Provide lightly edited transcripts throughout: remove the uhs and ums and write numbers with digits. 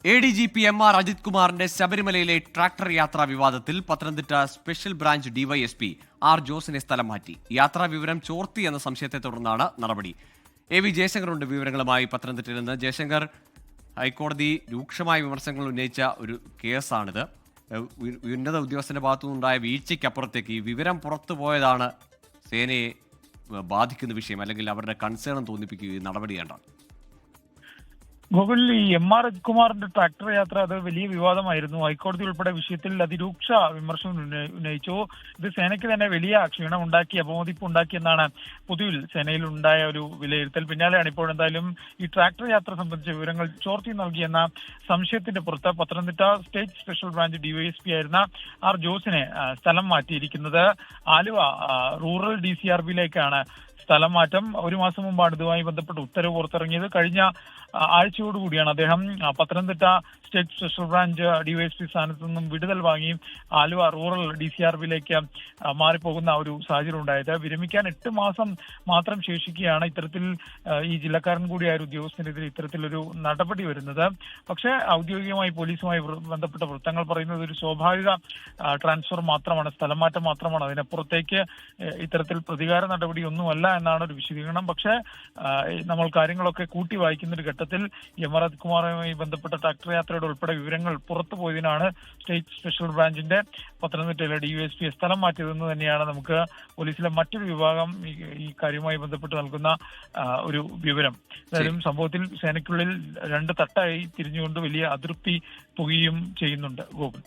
ADGP MR Ajith കുമാറിന്റെ ശബരിമലയിലെ tractor യാത്രാ വിവാദത്തിൽ Pathanamthitta special branch DYSP R ജോസിനെ സ്ഥലം മാറ്റി. യാത്രാ വിവരം ചോർത്തി എന്ന സംശയത്തെ തുടർന്നാണ് നടപടി. AV ജയശങ്കറുണ്ട് വിവരങ്ങളുമായി പത്തനംതിട്ടയിൽ നിന്ന്. ജയശങ്കർ, ഹൈക്കോടതി രൂക്ഷമായ വിമർശനങ്ങൾ ഉന്നയിച്ച ഒരു കേസാണിത്. ഉന്നത ഉദ്യോഗസ്ഥന്റെ ഭാഗത്തുനിന്നുണ്ടായ വീഴ്ചയ്ക്കപ്പുറത്തേക്ക് ഈ വിവരം പുറത്തു പോയതാണ് സേനയെ ബാധിക്കുന്ന വിഷയം, അല്ലെങ്കിൽ അവരുടെ കൺസേൺ തോന്നിപ്പിക്കുക നടപടിയാണ്. ഗോകുൽ, ഈ MR അജിത് കുമാറിന്റെ ട്രാക്ടർ യാത്ര അത് വലിയ വിവാദമായിരുന്നു. ഹൈക്കോടതി ഉൾപ്പെടെ വിഷയത്തിൽ അതിരൂക്ഷ വിമർശനം ഉന്നയിച്ചു. ഇത് സേനയ്ക്ക് തന്നെ വലിയ ക്ഷീണമുണ്ടാക്കി, അപമതിപ്പുണ്ടാക്കി എന്നാണ് പൊതുവിൽ സേനയിൽ ഉണ്ടായ ഒരു വിലയിരുത്തൽ. പിന്നാലെയാണ് ഇപ്പോൾ എന്തായാലും ഈ ട്രാക്ടർ യാത്ര സംബന്ധിച്ച വിവരങ്ങൾ ചോർത്തി നൽകിയെന്ന സംശയത്തിന്റെ പുറത്ത് Pathanamthitta state special branch DYSP ആയിരുന്ന R ജോസിനെ സ്ഥലം മാറ്റിയിരിക്കുന്നത്. ആലുവ റൂറൽ DCRBയിലേക്കാണ് സ്ഥലം മാറ്റം. ഒരു മാസം മുമ്പാണ് ഇതുമായി ബന്ധപ്പെട്ട് ഉത്തരവ് പുറത്തിറങ്ങിയത്. കഴിഞ്ഞ ആഴ്ചയോടുകൂടിയാണ് അദ്ദേഹം Pathanamthitta state special branch DYSP സ്ഥാനത്തു നിന്നും വിടുതൽ വാങ്ങി ആലുവ റൂറൽ DCRBയിലേക്ക് മാറിപ്പോകുന്ന ഒരു സാഹചര്യം ഉണ്ടായത്. വിരമിക്കാൻ 8 മാസം മാത്രം ശേഷിക്കുകയാണ് ഇത്തരത്തിൽ ഈ ജില്ലക്കാരൻ കൂടിയായ ഒരു ഉദ്യോഗസ്ഥനെതിരെ ഇത്തരത്തിലൊരു നടപടി വരുന്നത്. പക്ഷേ ഔദ്യോഗികമായി പോലീസുമായി ബന്ധപ്പെട്ട വൃത്തങ്ങൾ പറയുന്നത് ഒരു സ്വാഭാവിക ട്രാൻസ്ഫർ മാത്രമാണ്, സ്ഥലം മാറ്റം മാത്രമാണ്. അതിനപ്പുറത്തേക്ക് ഇത്തരത്തിൽ പ്രതികാര നടപടിയൊന്നുമല്ല എന്നാണ് ഒരു വിശദീകരണം. പക്ഷേ നമ്മൾ കാര്യങ്ങളൊക്കെ കൂട്ടി വായിക്കുന്ന ഒരു ഘട്ടത്തിൽ MR അജിത് കുമാറുമായി ബന്ധപ്പെട്ട ട്രാക്ടർ യാത്രയുടെ ഉൾപ്പെടെ വിവരങ്ങൾ പുറത്തു പോയതിനാണ് സ്റ്റേറ്റ് സ്പെഷ്യൽ ബ്രാഞ്ചിന്റെ പത്തനംതിട്ടയിലെ DYSP സ്ഥലം മാറ്റിയതെന്ന് തന്നെയാണ് നമുക്ക് പോലീസിലെ മറ്റൊരു വിഭാഗം ഈ കാര്യവുമായി ബന്ധപ്പെട്ട് നൽകുന്ന ഒരു വിവരം. എന്തായാലും സംഭവത്തിൽ സേനയ്ക്കുള്ളിൽ 2 തട്ടായി തിരിഞ്ഞുകൊണ്ട് വലിയ അതൃപ്തി പുകയും ചെയ്യുന്നുണ്ട്. ഗോകുൽ,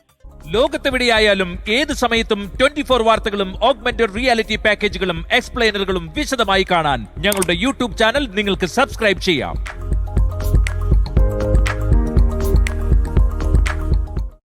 ലോകത്തെവിടെയായാലും ഏത് സമയത്തും 24 വാർത്തകളും ഓഗ്മെന്റഡ് റിയാലിറ്റി പാക്കേജുകളും എക്സ്പ്ലെയിനറുകളും വിശദമായി കാണാൻ ഞങ്ങളുടെ YouTube ചാനൽ നിങ്ങൾക്ക് സബ്സ്ക്രൈബ് ചെയ്യാം.